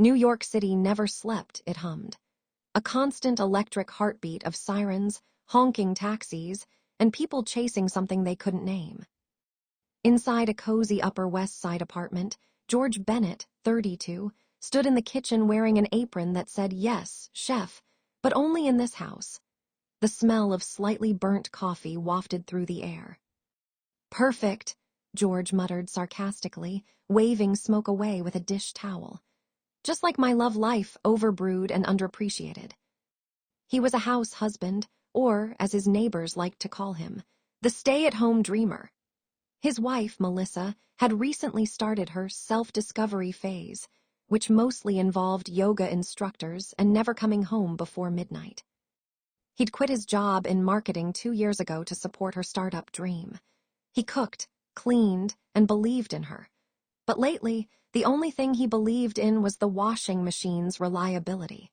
New York City never slept, it hummed. A constant electric heartbeat of sirens, honking taxis, and people chasing something they couldn't name. Inside a cozy Upper West Side apartment, George Bennett, 32, stood in the kitchen wearing an apron that said, "Yes, chef, but only in this house." The smell of slightly burnt coffee wafted through the air. "Perfect," George muttered sarcastically, waving smoke away with a dish towel. "Just like my love life, overbrewed and underappreciated." He was a house husband, or, as his neighbors liked to call him, the stay-at-home dreamer. His wife, Melissa, had recently started her self-discovery phase, which mostly involved yoga instructors and never coming home before midnight. He'd quit his job in marketing 2 years ago to support her startup dream. He cooked, cleaned, and believed in her. But lately, the only thing he believed in was the washing machine's reliability.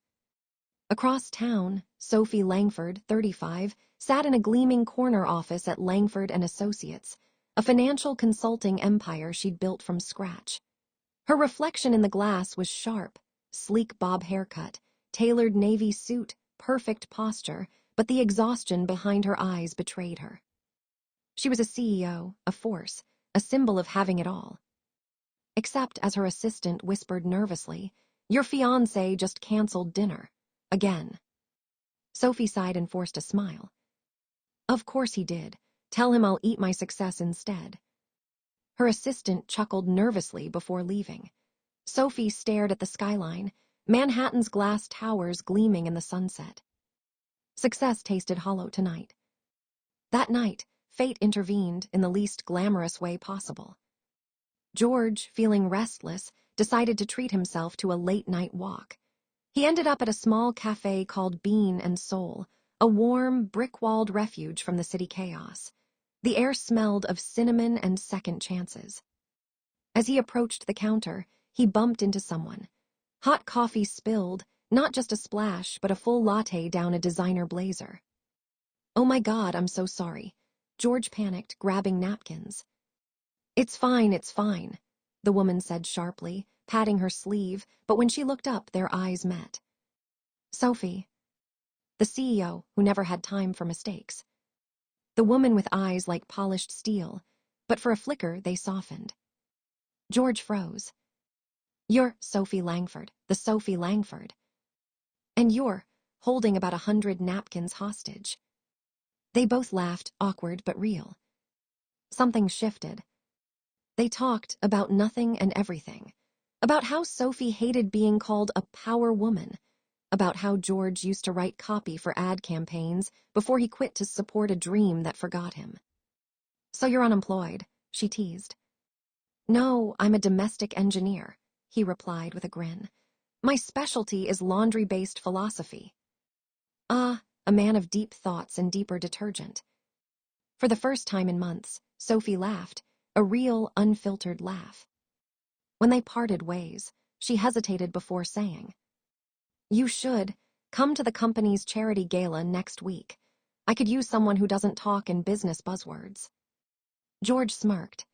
Across town, Sophie Langford, 35, sat in a gleaming corner office at Langford and Associates, a financial consulting empire she'd built from scratch. Her reflection in the glass was sharp, sleek bob haircut, tailored navy suit, perfect posture, but the exhaustion behind her eyes betrayed her. She was a CEO, a force, a symbol of having it all. Except as her assistant whispered nervously, "Your fiancé just canceled dinner. Again." Sophie sighed and forced a smile. "Of course he did. Tell him I'll eat my success instead." Her assistant chuckled nervously before leaving. Sophie stared at the skyline, Manhattan's glass towers gleaming in the sunset. Success tasted hollow tonight. That night, fate intervened in the least glamorous way possible. George, feeling restless, decided to treat himself to a late-night walk. He ended up at a small cafe called Bean and Soul, a warm, brick-walled refuge from the city chaos. The air smelled of cinnamon and second chances. As he approached the counter, he bumped into someone. Hot coffee spilled, not just a splash, but a full latte down a designer blazer. "Oh my God, I'm so sorry." George panicked, grabbing napkins. It's fine," the woman said sharply, patting her sleeve, but when she looked up, their eyes met. "Sophie." The CEO, who never had time for mistakes. The woman with eyes like polished steel, but for a flicker they softened. George froze. "You're Sophie Langford, the Sophie Langford. And you're holding about 100 napkins hostage." They both laughed, awkward but real. Something shifted. They talked about nothing and everything. About how Sophie hated being called a power woman. About how George used to write copy for ad campaigns before he quit to support a dream that forgot him. "So you're unemployed," she teased. "No, I'm a domestic engineer," he replied with a grin. "My specialty is laundry-based philosophy." A man of deep thoughts and deeper detergent. For the first time in months, Sophie laughed, a real, unfiltered laugh. When they parted ways, she hesitated before saying, "You should come to the company's charity gala next week. I could use someone who doesn't talk in business buzzwords." George smirked.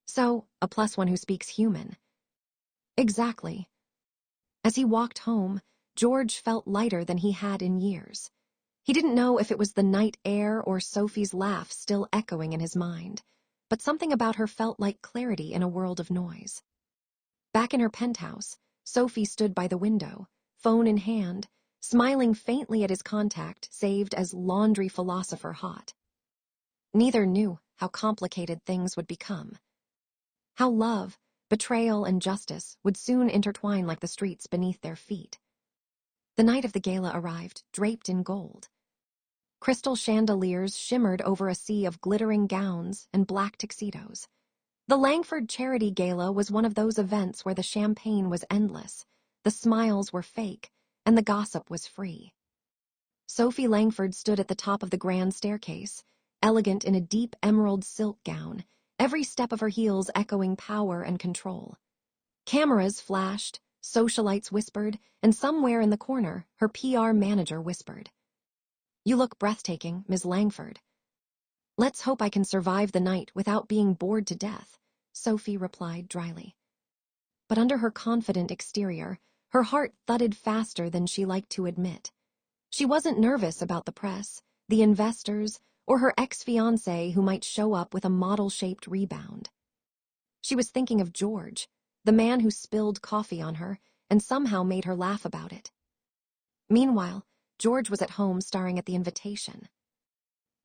"So, a plus one who speaks human." "Exactly." As he walked home, George felt lighter than he had in years. He didn't know if it was the night air or Sophie's laugh still echoing in his mind, but something about her felt like clarity in a world of noise. Back in her penthouse, Sophie stood by the window, phone in hand, smiling faintly at his contact saved as laundry philosopher hot. Neither knew how complicated things would become. How love, betrayal, and justice would soon intertwine like the streets beneath their feet. The night of the gala arrived, draped in gold. Crystal chandeliers shimmered over a sea of glittering gowns and black tuxedos. The Langford Charity Gala was one of those events where the champagne was endless, the smiles were fake, and the gossip was free. Sophie Langford stood at the top of the grand staircase, elegant in a deep emerald silk gown, every step of her heels echoing power and control. Cameras flashed, socialites whispered, and somewhere in the corner, her PR manager whispered, "You look breathtaking, Ms. Langford." "Let's hope I can survive the night without being bored to death," Sophie replied dryly. But under her confident exterior, Her heart thudded faster than she liked to admit. She wasn't nervous about the press, the investors, or her ex-fiancé who might show up with a model-shaped rebound. She was thinking of George, the man who spilled coffee on her and somehow made her laugh about it. Meanwhile, George was at home staring at the invitation.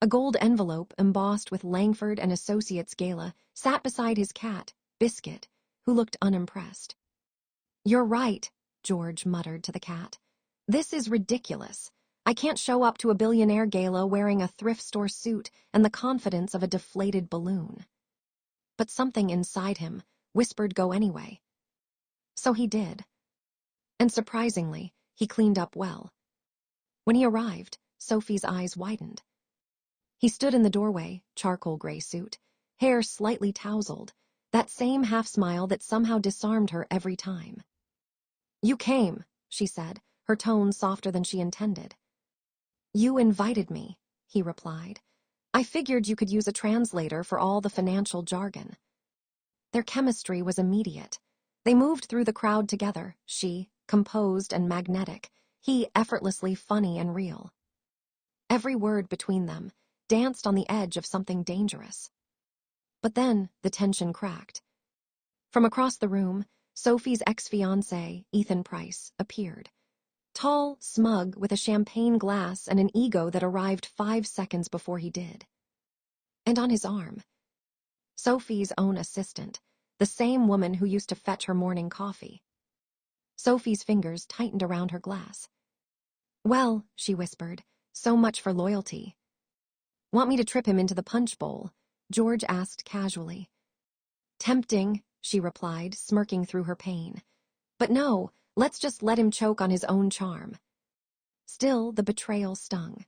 A gold envelope embossed with Langford and Associates Gala sat beside his cat, Biscuit, who looked unimpressed. "You're right," George muttered to the cat. "This is ridiculous. I can't show up to a billionaire gala wearing a thrift store suit and the confidence of a deflated balloon." But something inside him whispered go anyway. So he did. And surprisingly, he cleaned up well. When he arrived, Sophie's eyes widened. He stood in the doorway, charcoal gray suit, hair slightly tousled, that same half-smile that somehow disarmed her every time. "You came," she said, her tone softer than she intended. "You invited me," he replied. "I figured you could use a translator for all the financial jargon." Their chemistry was immediate. They moved through the crowd together, she, composed and magnetic, he effortlessly funny and real. Every word between them danced on the edge of something dangerous. But then the tension cracked. From across the room, Sophie's ex-fiancé, Ethan Price, appeared. Tall, smug, with a champagne glass and an ego that arrived 5 seconds before he did. And on his arm, Sophie's own assistant, the same woman who used to fetch her morning coffee. Sophie's fingers tightened around her glass. "Well," she whispered, "so much for loyalty." "Want me to trip him into the punch bowl?" George asked casually. "Tempting," she replied, smirking through her pain. "But no, let's just let him choke on his own charm." Still, the betrayal stung.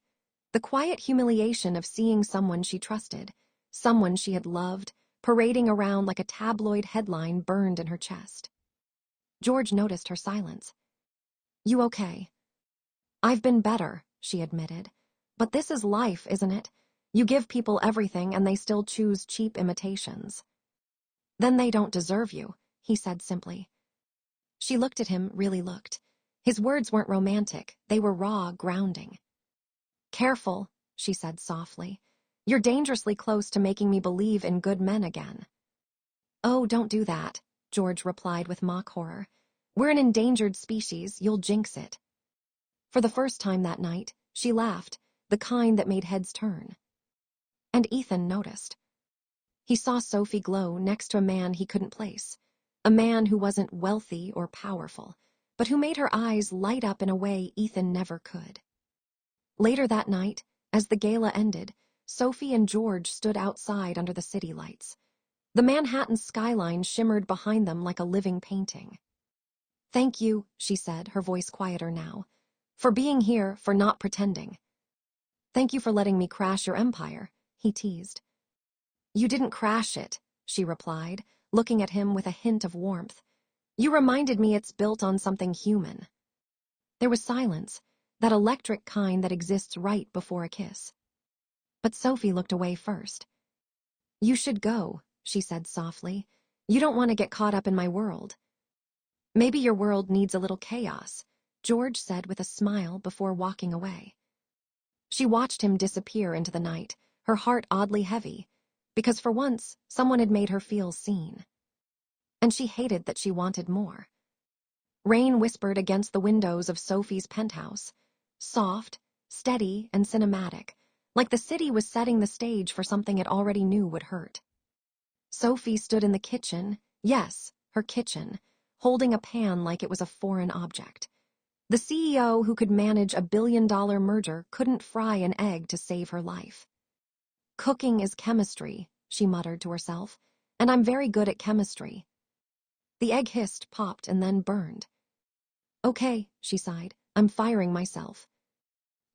The quiet humiliation of seeing someone she trusted, someone she had loved, parading around like a tabloid headline burned in her chest. George noticed her silence. "You okay?" "I've been better," she admitted. "But this is life, isn't it? You give people everything and they still choose cheap imitations." "Then they don't deserve you," he said simply. She looked at him, really looked. His words weren't romantic, they were raw, grounding. "Careful," she said softly. "You're dangerously close to making me believe in good men again." "Oh, don't do that," George replied with mock horror. "We're an endangered species, you'll jinx it." For the first time that night, she laughed, the kind that made heads turn. And Ethan noticed. He saw Sophie glow next to a man he couldn't place, a man who wasn't wealthy or powerful, but who made her eyes light up in a way Ethan never could. Later that night, as the gala ended, Sophie and George stood outside under the city lights. The Manhattan skyline shimmered behind them like a living painting. "Thank you," she said, her voice quieter now, "for being here, for not pretending." "Thank you for letting me crash your empire," he teased. "You didn't crash it," she replied, looking at him with a hint of warmth. "You reminded me it's built on something human." There was silence, that electric kind that exists right before a kiss. But Sophie looked away first. "You should go," she said softly. "You don't want to get caught up in my world." "Maybe your world needs a little chaos," George said with a smile before walking away. She watched him disappear into the night, her heart oddly heavy, because for once, someone had made her feel seen. And she hated that she wanted more. Rain whispered against the windows of Sophie's penthouse, soft, steady, and cinematic, like the city was setting the stage for something it already knew would hurt. Sophie stood in the kitchen, yes, her kitchen, holding a pan like it was a foreign object. The CEO who could manage a billion-dollar merger couldn't fry an egg to save her life. "Cooking is chemistry," she muttered to herself, "and I'm very good at chemistry." The egg hissed, popped, and then burned. "Okay," she sighed, "I'm firing myself."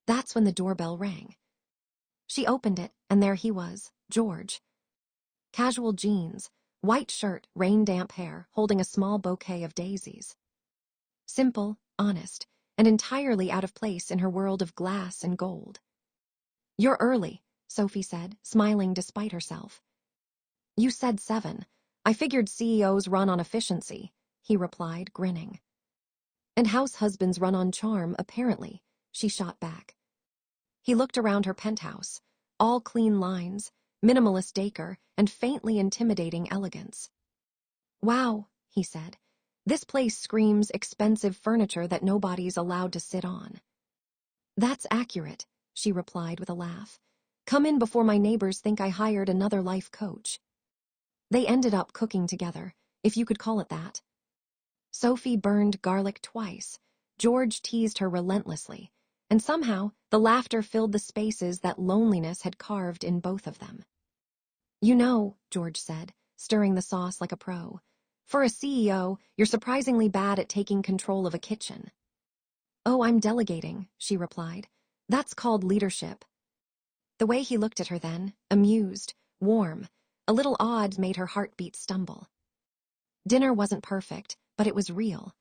That's when the doorbell rang. She opened it, and there he was, George. Casual jeans, white shirt, rain-damp hair, holding a small bouquet of daisies. Simple, honest, and entirely out of place in her world of glass and gold. "You're early," Sophie said, smiling despite herself. "You said 7. I figured CEOs run on efficiency," he replied, grinning. And house husbands run on charm, apparently, she shot back. He looked around her penthouse, all clean lines, minimalist decor, and faintly intimidating elegance. Wow, he said. This place screams expensive furniture that nobody's allowed to sit on. That's accurate, she replied with a laugh. Come in before my neighbors think I hired another life coach. They ended up cooking together, if you could call it that. Sophie burned garlic twice. George teased her relentlessly, and somehow the laughter filled the spaces that loneliness had carved in both of them. You know, George said, stirring the sauce like a pro, for a CEO, you're surprisingly bad at taking control of a kitchen. Oh, I'm delegating, she replied. That's called leadership. The way he looked at her then, amused, warm, a little odd, made her heartbeat stumble. Dinner wasn't perfect, but it was real.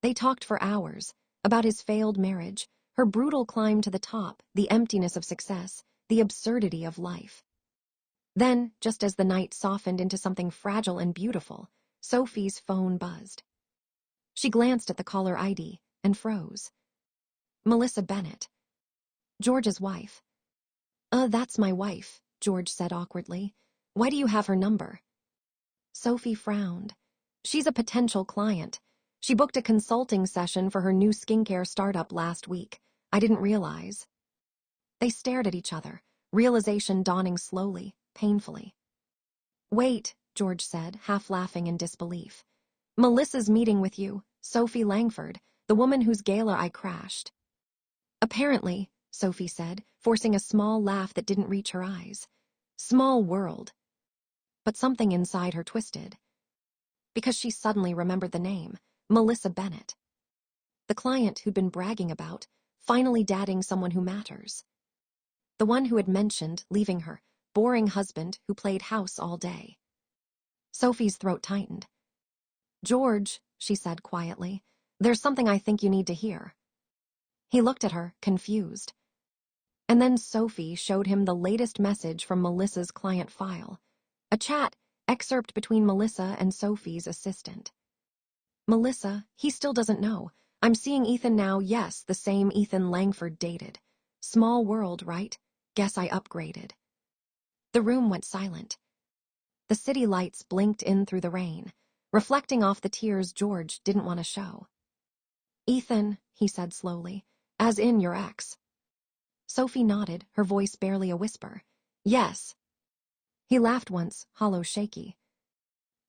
They talked for hours, about his failed marriage, her brutal climb to the top, the emptiness of success, the absurdity of life. Then, just as the night softened into something fragile and beautiful, Sophie's phone buzzed. She glanced at the caller ID and froze. Melissa Bennett. George's wife. That's my wife, George said awkwardly. Why do you have her number? Sophie frowned. She's a potential client. She booked a consulting session for her new skincare startup last week. I didn't realize. They stared at each other, realization dawning slowly, painfully. Wait, George said, half laughing in disbelief. Melissa's meeting with you, Sophie Langford, the woman whose gala I crashed. Apparently, Sophie said, forcing a small laugh that didn't reach her eyes. Small world. But something inside her twisted. Because she suddenly remembered the name, Melissa Bennett. The client who'd been bragging about, finally dating someone who matters. The one who had mentioned leaving her boring husband who played house all day. Sophie's throat tightened. George, she said quietly, there's something I think you need to hear. He looked at her, confused. And then Sophie showed him the latest message from Melissa's client file. A chat excerpt between Melissa and Sophie's assistant. Melissa, he still doesn't know. I'm seeing Ethan now, yes, the same Ethan Langford dated. Small world, right? Guess I upgraded. The room went silent. The city lights blinked in through the rain, reflecting off the tears George didn't want to show. Ethan, he said slowly, as in your ex. Sophie nodded, her voice barely a whisper. Yes. He laughed once, hollow, shaky.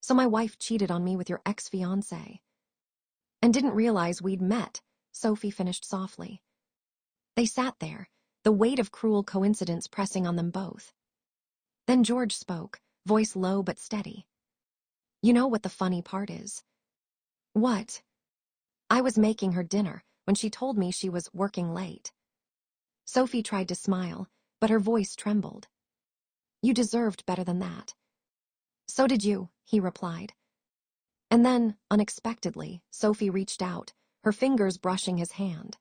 So my wife cheated on me with your ex-fiancé. And didn't realize we'd met, Sophie finished softly. They sat there, the weight of cruel coincidence pressing on them both. Then George spoke, voice low but steady. You know what the funny part is? What? I was making her dinner when she told me she was working late. Sophie tried to smile, but her voice trembled. You deserved better than that. So did you, he replied. And then, unexpectedly, Sophie reached out, her fingers brushing his hand.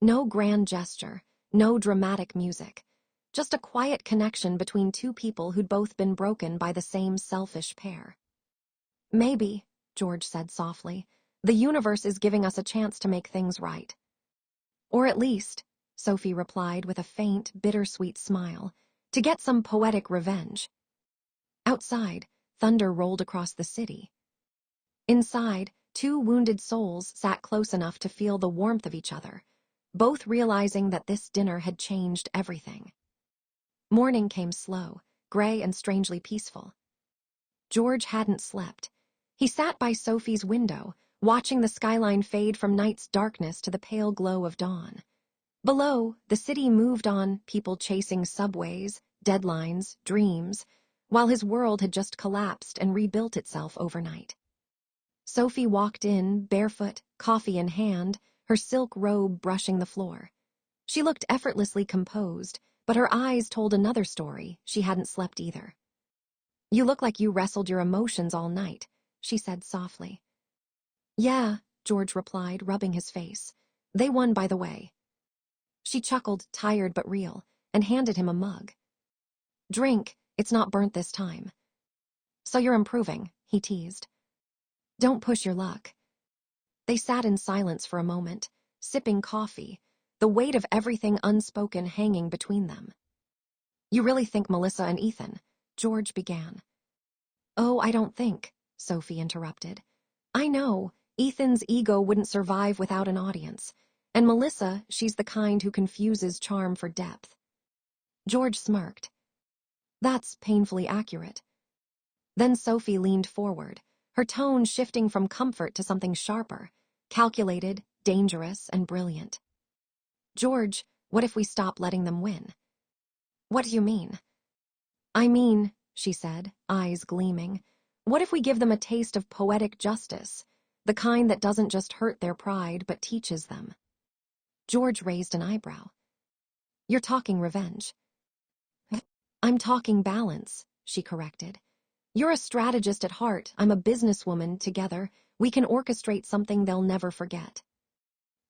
No grand gesture, no dramatic music, just a quiet connection between two people who'd both been broken by the same selfish pair. Maybe, George said softly, the universe is giving us a chance to make things right. Or at least, Sophie replied with a faint, bittersweet smile, to get some poetic revenge. Outside, thunder rolled across the city. Inside, two wounded souls sat close enough to feel the warmth of each other, both realizing that this dinner had changed everything. Morning came slow, gray and strangely peaceful. George hadn't slept. He sat by Sophie's window, watching the skyline fade from night's darkness to the pale glow of dawn. Below, the city moved on, people chasing subways, deadlines, dreams, while his world had just collapsed and rebuilt itself overnight. Sophie walked in, barefoot, coffee in hand, her silk robe brushing the floor. She looked effortlessly composed, but her eyes told another story. She hadn't slept either. You look like you wrestled your emotions all night, she said softly. Yeah, George replied, rubbing his face. They won, by the way. She chuckled, tired but real, and handed him a mug. Drink, it's not burnt this time. So you're improving, he teased. Don't push your luck. They sat in silence for a moment, sipping coffee, the weight of everything unspoken hanging between them. "You really think Melissa and Ethan?" George began. "Oh, I don't think," Sophie interrupted. "I know, Ethan's ego wouldn't survive without an audience, and Melissa, she's the kind who confuses charm for depth." George smirked. "That's painfully accurate." Then Sophie leaned forward, her tone shifting from comfort to something sharper, calculated, dangerous, and brilliant. "George, what if we stop letting them win?" "What do you mean?" "I mean," she said, eyes gleaming, "what if we give them a taste of poetic justice, the kind that doesn't just hurt their pride but teaches them?" George raised an eyebrow. "You're talking revenge." "I'm talking balance," she corrected. "You're a strategist at heart, I'm a businesswoman. Together, we can orchestrate something they'll never forget."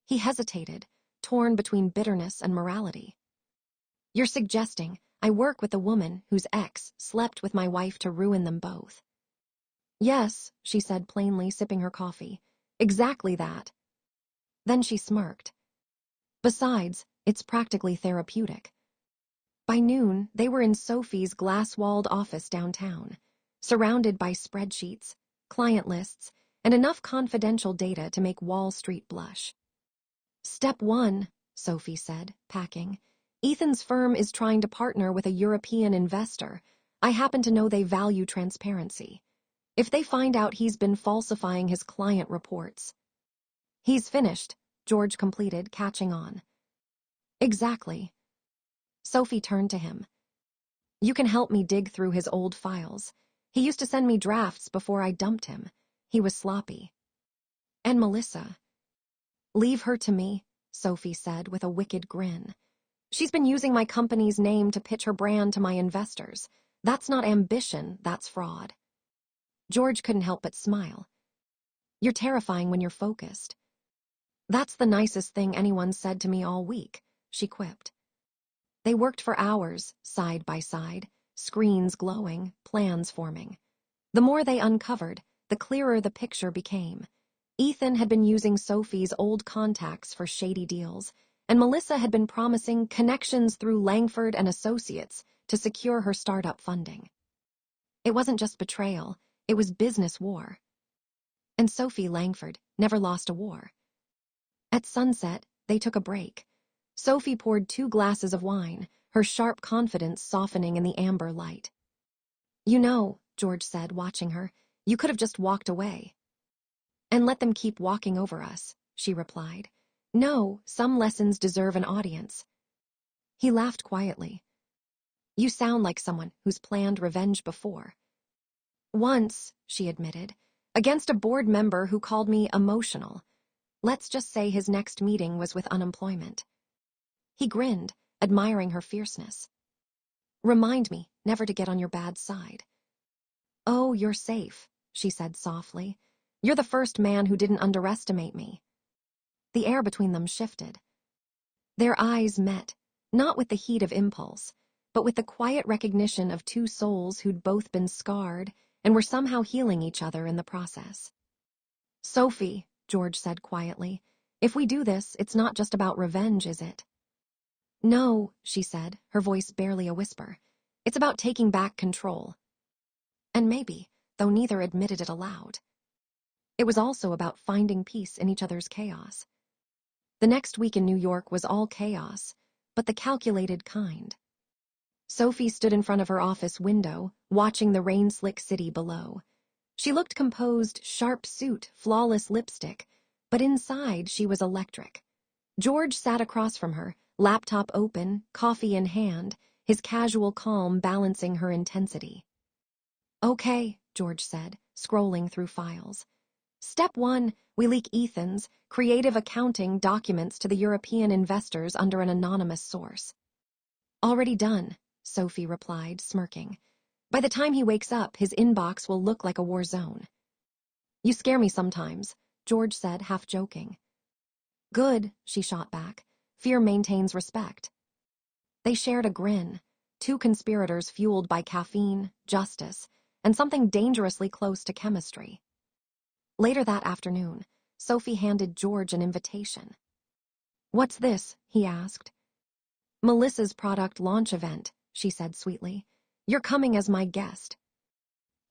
He hesitated, torn between bitterness and morality. "You're suggesting I work with a woman whose ex slept with my wife to ruin them both?" "Yes," she said plainly, sipping her coffee. "Exactly that." Then she smirked. "Besides, it's practically therapeutic." By noon, they were in Sophie's glass-walled office downtown, surrounded by spreadsheets, client lists, and enough confidential data to make Wall Street blush. "Step 1, Sophie said, packing. "Ethan's firm is trying to partner with a European investor. I happen to know they value transparency. If they find out he's been falsifying his client reports..." "He's finished," George completed, catching on. "Exactly." Sophie turned to him. "You can help me dig through his old files. He used to send me drafts before I dumped him. He was sloppy." "And Melissa?" "Leave her to me," Sophie said with a wicked grin. "She's been using my company's name to pitch her brand to my investors. That's not ambition, that's fraud." George couldn't help but smile. "You're terrifying when you're focused." "That's the nicest thing anyone said to me all week," she quipped. They worked for hours, side by side, screens glowing, plans forming. The more they uncovered, the clearer the picture became. Ethan had been using Sophie's old contacts for shady deals, and Melissa had been promising connections through Langford and Associates to secure her startup funding. It wasn't just betrayal, it was business war. And Sophie Langford never lost a war. At sunset, they took a break. Sophie poured 2 glasses of wine, her sharp confidence softening in the amber light. "You know," George said, watching her, "you could have just walked away." "And let them keep walking over us," she replied. "No, some lessons deserve an audience." He laughed quietly. "You sound like someone who's planned revenge before." "Once," she admitted, "against a board member who called me emotional. Let's just say his next meeting was with unemployment." He grinned, admiring her fierceness. "Remind me never to get on your bad side." "Oh, you're safe," she said softly. "You're the first man who didn't underestimate me." The air between them shifted. Their eyes met, not with the heat of impulse, but with the quiet recognition of 2 souls who'd both been scarred and were somehow healing each other in the process. "Sophie," George said quietly, "if we do this, it's not just about revenge, is it?" "No," she said, her voice barely a whisper. "It's about taking back control." And maybe, though neither admitted it aloud, it was also about finding peace in each other's chaos. The next week in New York was all chaos, but the calculated kind. Sophie stood in front of her office window, watching the rain-slick city below. She looked composed, sharp suit, flawless lipstick, but inside she was electric. George sat across from her, laptop open, coffee in hand, his casual calm balancing her intensity. "Okay," George said, scrolling through files. "Step 1, we leak Ethan's creative accounting documents to the European investors under an anonymous source." "Already done," Sophie replied, smirking. "By the time he wakes up, his inbox will look like a war zone." "You scare me sometimes," George said, half joking. "Good," she shot back. "Fear maintains respect." They shared a grin, 2 conspirators fueled by caffeine, justice, and something dangerously close to chemistry. Later that afternoon, Sophie handed George an invitation. "What's this?" he asked. "Melissa's product launch event," she said sweetly. "You're coming as my guest."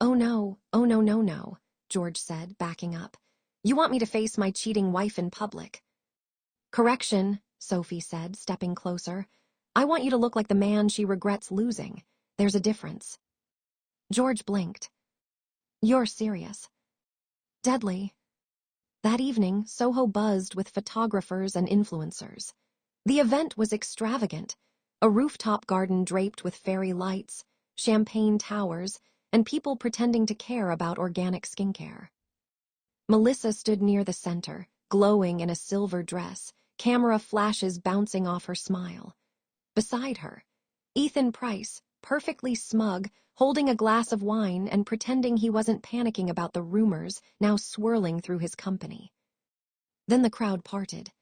"Oh no, no," George said, backing up. "You want me to face my cheating wife in public?" "Correction," Sophie said, stepping closer. "I want you to look like the man she regrets losing. There's a difference." George blinked. "You're serious." "Deadly." That evening, Soho buzzed with photographers and influencers. The event was extravagant. A rooftop garden draped with fairy lights, champagne towers, and people pretending to care about organic skincare. Melissa stood near the center, glowing in a silver dress, camera flashes bouncing off her smile. Beside her, Ethan Price, perfectly smug, holding a glass of wine and pretending he wasn't panicking about the rumors now swirling through his company. Then the crowd parted,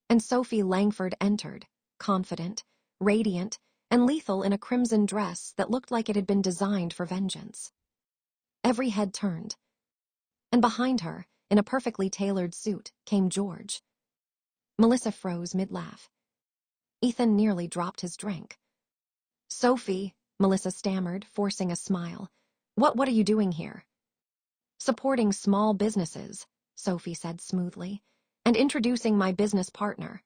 and Sophie Langford entered, confident, radiant, and lethal in a crimson dress that looked like it had been designed for vengeance. Every head turned, and behind her, in a perfectly tailored suit, came George. Melissa froze mid-laugh. Ethan nearly dropped his drink. "Sophie," Melissa stammered, forcing a smile. What are you doing here?" "Supporting small businesses," Sophie said smoothly, "and introducing my business partner."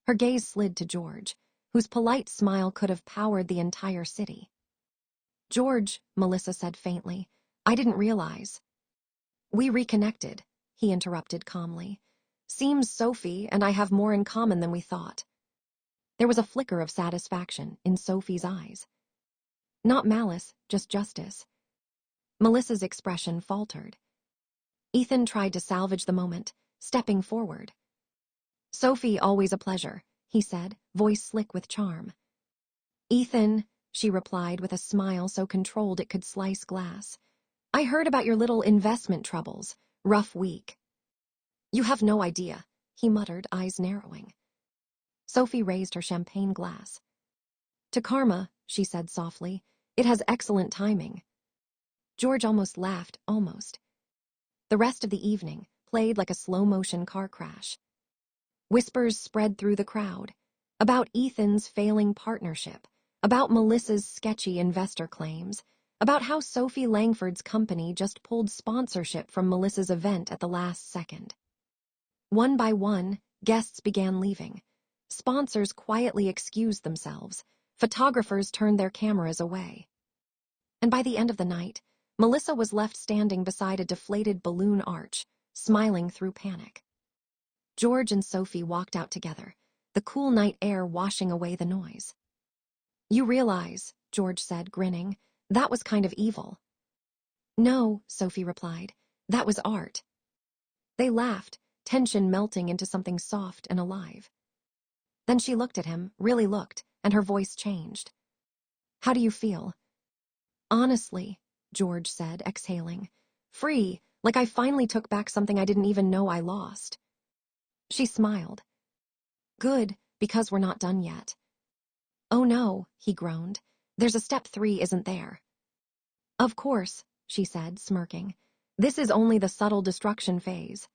Her gaze slid to George, whose polite smile could have powered the entire city. "George," Melissa said faintly, "I didn't realize." "We reconnected," he interrupted calmly. "Seems Sophie and I have more in common than we thought." There was a flicker of satisfaction in Sophie's eyes. Not malice, just justice. Melissa's expression faltered. Ethan tried to salvage the moment, stepping forward. "Sophie, always a pleasure," he said, voice slick with charm. "Ethan," she replied with a smile so controlled it could slice glass. "I heard about your little investment troubles. Rough week." "You have no idea," he muttered, eyes narrowing. Sophie raised her champagne glass. "To karma," she said softly. "It has excellent timing." George almost laughed, almost. The rest of the evening played like a slow-motion car crash. Whispers spread through the crowd about Ethan's failing partnership, about Melissa's sketchy investor claims, about how Sophie Langford's company just pulled sponsorship from Melissa's event at the last second. One by one, guests began leaving. Sponsors quietly excused themselves. Photographers turned their cameras away. And by the end of the night, Melissa was left standing beside a deflated balloon arch, smiling through panic. George and Sophie walked out together, the cool night air washing away the noise. "You realize," George said, grinning, "that was kind of evil." "No," Sophie replied, "that was art." They laughed, tension melting into something soft and alive. Then she looked at him, really looked, and her voice changed. "How do you feel?" "Honestly," George said, exhaling. "Free, like I finally took back something I didn't even know I lost." She smiled. "Good, because we're not done yet." "Oh no," he groaned. "There's a step 3, isn't there?" "Of course," she said, smirking. "This is only the subtle destruction phase."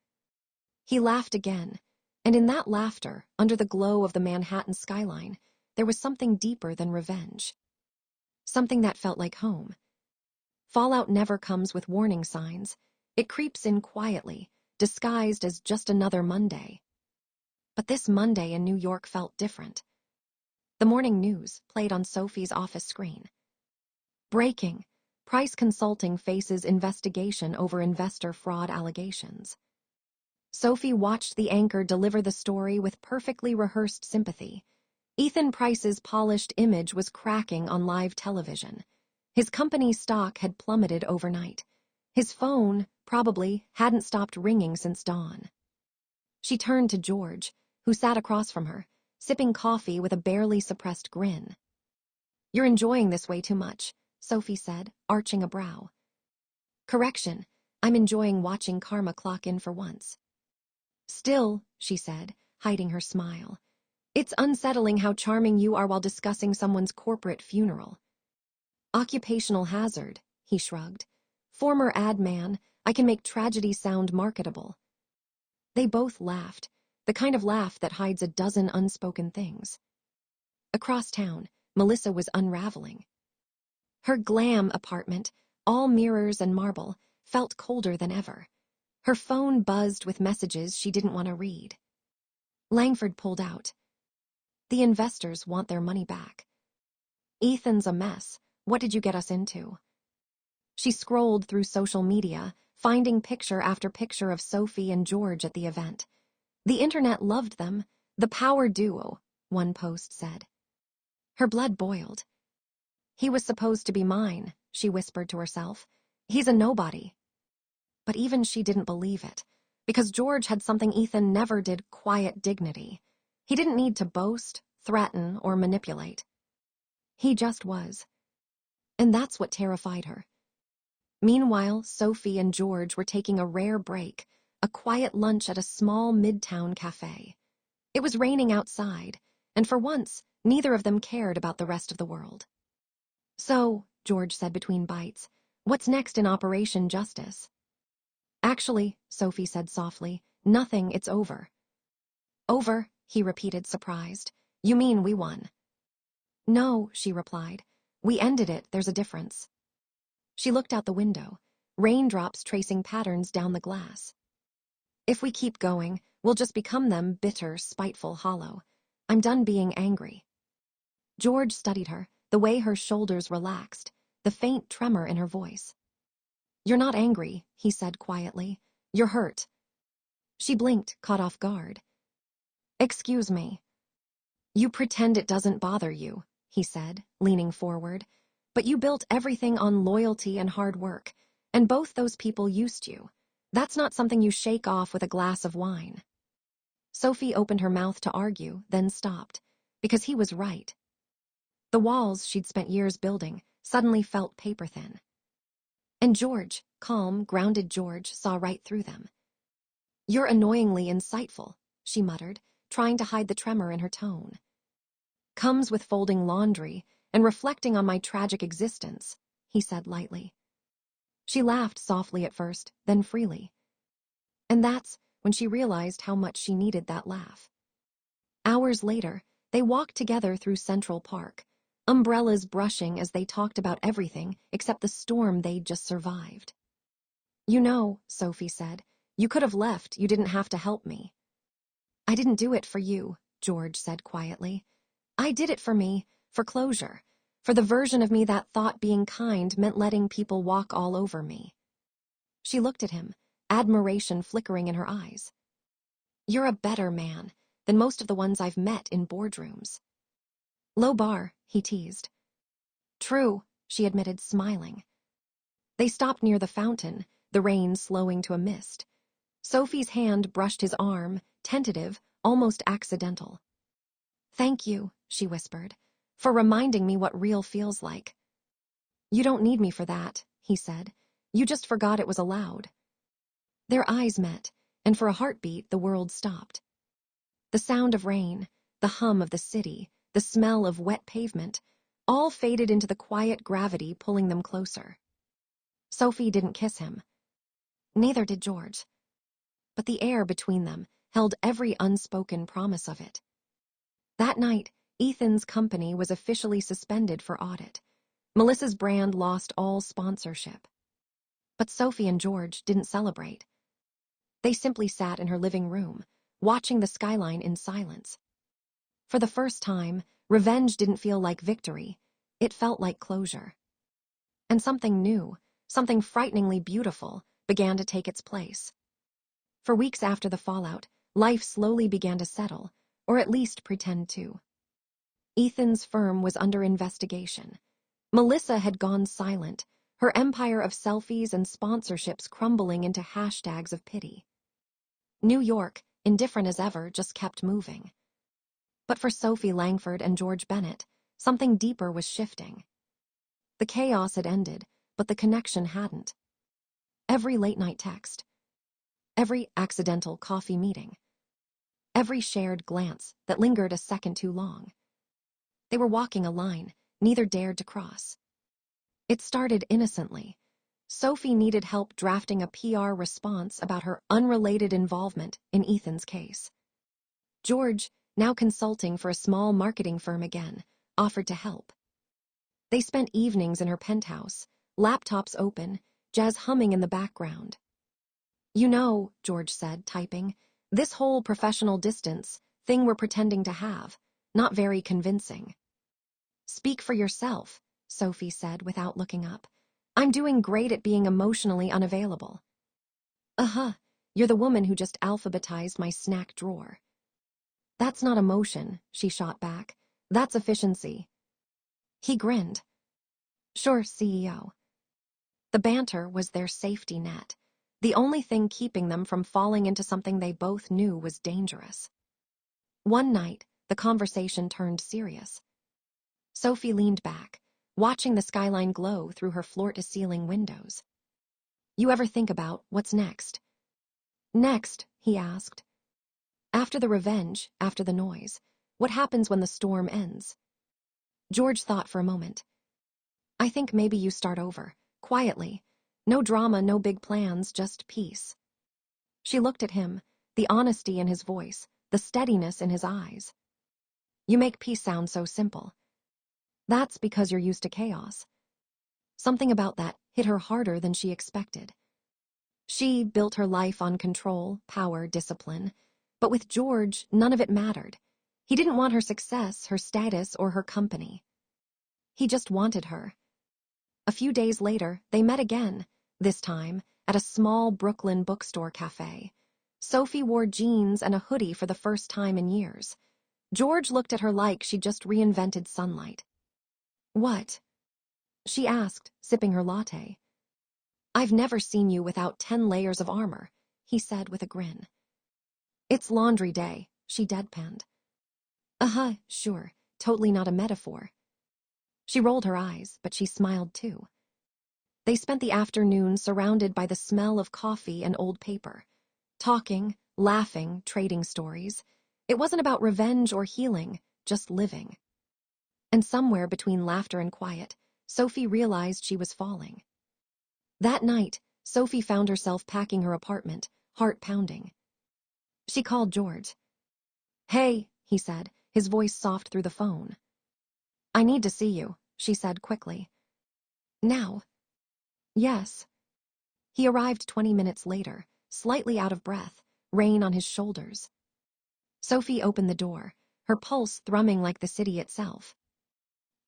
He laughed again, and in that laughter, under the glow of the Manhattan skyline, there was something deeper than revenge. Something that felt like home. Fallout never comes with warning signs. It creeps in quietly, disguised as just another Monday. But this Monday in New York felt different. The morning news played on Sophie's office screen. Breaking: Price Consulting faces investigation over investor fraud allegations. Sophie watched the anchor deliver the story with perfectly rehearsed sympathy. Ethan Price's polished image was cracking on live television. His company's stock had plummeted overnight. His phone, probably, hadn't stopped ringing since dawn. She turned to George, who sat across from her, sipping coffee with a barely suppressed grin. "You're enjoying this way too much," Sophie said, arching a brow. "Correction, I'm enjoying watching karma clock in for once." "Still," she said, hiding her smile, "it's unsettling how charming you are while discussing someone's corporate funeral." "Occupational hazard," he shrugged. "Former ad man, I can make tragedy sound marketable." They both laughed, the kind of laugh that hides a dozen unspoken things. Across town, Melissa was unraveling. Her glam apartment, all mirrors and marble, felt colder than ever. Her phone buzzed with messages she didn't want to read. Langford pulled out. The investors want their money back. Ethan's a mess. What did you get us into? She scrolled through social media, finding picture after picture of Sophie and George at the event. The internet loved them. The power duo, one post said. Her blood boiled. He was supposed to be mine, she whispered to herself. He's a nobody. But even she didn't believe it, because George had something Ethan never did: quiet dignity. He didn't need to boast, threaten, or manipulate. He just was. And that's what terrified her. Meanwhile, Sophie and George were taking a rare break, a quiet lunch at a small midtown cafe. It was raining outside, and for once, neither of them cared about the rest of the world. So, George said between bites, what's next in Operation Justice? Actually, Sophie said softly, nothing, it's over. Over, he repeated, surprised. You mean we won? No, she replied. We ended it, there's a difference. She looked out the window, raindrops tracing patterns down the glass. If we keep going, we'll just become them, bitter, spiteful, hollow. I'm done being angry. George studied her, the way her shoulders relaxed, the faint tremor in her voice. You're not angry, he said quietly. You're hurt. She blinked, caught off guard. Excuse me. You pretend it doesn't bother you, he said, leaning forward. But you built everything on loyalty and hard work, and both those people used you. That's not something you shake off with a glass of wine. Sophie opened her mouth to argue, then stopped, because he was right. The walls she'd spent years building suddenly felt paper-thin. And George, calm, grounded George, saw right through them. You're annoyingly insightful, she muttered, trying to hide the tremor in her tone. Comes with folding laundry and reflecting on my tragic existence, he said lightly. She laughed softly at first, then freely. And that's when she realized how much she needed that laugh. Hours later, they walked together through Central Park, umbrellas brushing as they talked about everything except the storm they'd just survived. You know, Sophie said, you could have left, you didn't have to help me. I didn't do it for you, George said quietly. I did it for me, for closure, for the version of me that thought being kind meant letting people walk all over me. She looked at him, admiration flickering in her eyes. You're a better man than most of the ones I've met in boardrooms. Low bar, he teased. True, she admitted, smiling. They stopped near the fountain, the rain slowing to a mist. Sophie's hand brushed his arm, tentative, almost accidental. Thank you, she whispered, for reminding me what real feels like. You don't need me for that, he said. You just forgot it was allowed. Their eyes met, and for a heartbeat the world stopped. The sound of rain, the hum of the city, the smell of wet pavement, all faded into the quiet gravity pulling them closer. Sophie didn't kiss him. Neither did George. But the air between them held every unspoken promise of it. That night, Ethan's company was officially suspended for audit. Melissa's brand lost all sponsorship. But Sophie and George didn't celebrate. They simply sat in her living room, watching the skyline in silence. For the first time, revenge didn't feel like victory. It felt like closure. And something new, something frighteningly beautiful, began to take its place. For weeks after the fallout, life slowly began to settle, or at least pretend to. Ethan's firm was under investigation. Melissa had gone silent, her empire of selfies and sponsorships crumbling into hashtags of pity. New York, indifferent as ever, just kept moving. But for Sophie Langford and George Bennett, something deeper was shifting. The chaos had ended, but the connection hadn't. Every late-night text, every accidental coffee meeting, every shared glance that lingered a second too long. They were walking a line neither dared to cross. It started innocently. Sophie needed help drafting a PR response about her unrelated involvement in Ethan's case. George, now consulting for a small marketing firm again, offered to help. They spent evenings in her penthouse, laptops open, jazz humming in the background. "You know," George said, typing, "this whole professional distance thing we're pretending to have, not very convincing." "Speak for yourself," Sophie said without looking up. "I'm doing great at being emotionally unavailable." "Uh-huh, you're the woman who just alphabetized my snack drawer." "That's not emotion," she shot back. "That's efficiency." He grinned. "Sure, CEO." The banter was their safety net, the only thing keeping them from falling into something they both knew was dangerous. One night, the conversation turned serious. Sophie leaned back, watching the skyline glow through her floor-to-ceiling windows. "You ever think about what's next?" "Next?" he asked. "After the revenge, after the noise, what happens when the storm ends?" George thought for a moment. "I think maybe you start over, quietly. No drama, no big plans, just peace." She looked at him, the honesty in his voice, the steadiness in his eyes. "You make peace sound so simple." "That's because you're used to chaos." Something about that hit her harder than she expected. She built her life on control, power, discipline, but with George, none of it mattered. He didn't want her success, her status, or her company. He just wanted her. A few days later, they met again, this time at a small Brooklyn bookstore cafe. Sophie wore jeans and a hoodie for the first time in years. George looked at her like she'd just reinvented sunlight. "What?" she asked, sipping her latte. "I've never seen you without 10 layers of armor," he said with a grin. "It's laundry day," she deadpanned. "Uh-huh, sure, totally not a metaphor." She rolled her eyes, but she smiled too. They spent the afternoon surrounded by the smell of coffee and old paper, talking, laughing, trading stories. It wasn't about revenge or healing, just living. And somewhere between laughter and quiet, Sophie realized she was falling. That night, Sophie found herself packing her apartment, heart pounding. She called George. "Hey," he said, his voice soft through the phone. "I need to see you," she said quickly. "Now?" "Yes." He arrived 20 minutes later, slightly out of breath, rain on his shoulders. Sophie opened the door, her pulse thrumming like the city itself.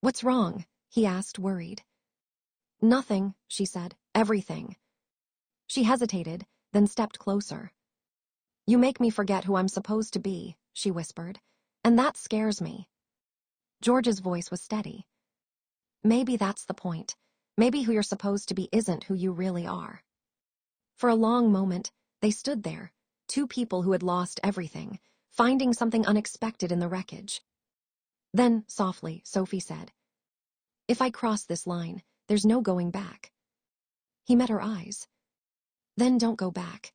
"What's wrong?" he asked, worried. "Nothing," she said. "Everything." She hesitated, then stepped closer. "You make me forget who I'm supposed to be," she whispered, "and that scares me." George's voice was steady. "Maybe that's the point. Maybe who you're supposed to be isn't who you really are." For a long moment, they stood there, two people who had lost everything, finding something unexpected in the wreckage. Then, softly, Sophie said, "If I cross this line, there's no going back." He met her eyes. "Then don't go back."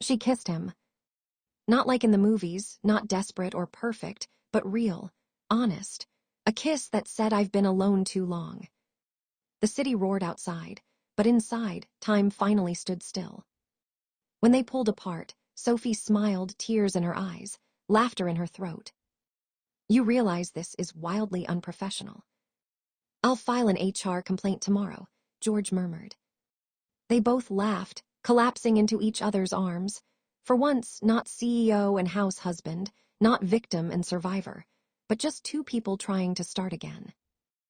She kissed him. Not like in the movies, not desperate or perfect, but real, honest. A kiss that said, "I've been alone too long." The city roared outside, but inside, time finally stood still. When they pulled apart, Sophie smiled, tears in her eyes, laughter in her throat. "You realize this is wildly unprofessional." "I'll file an HR complaint tomorrow," George murmured. They both laughed, collapsing into each other's arms. For once, not CEO and house husband, not victim and survivor, but just two people trying to start again.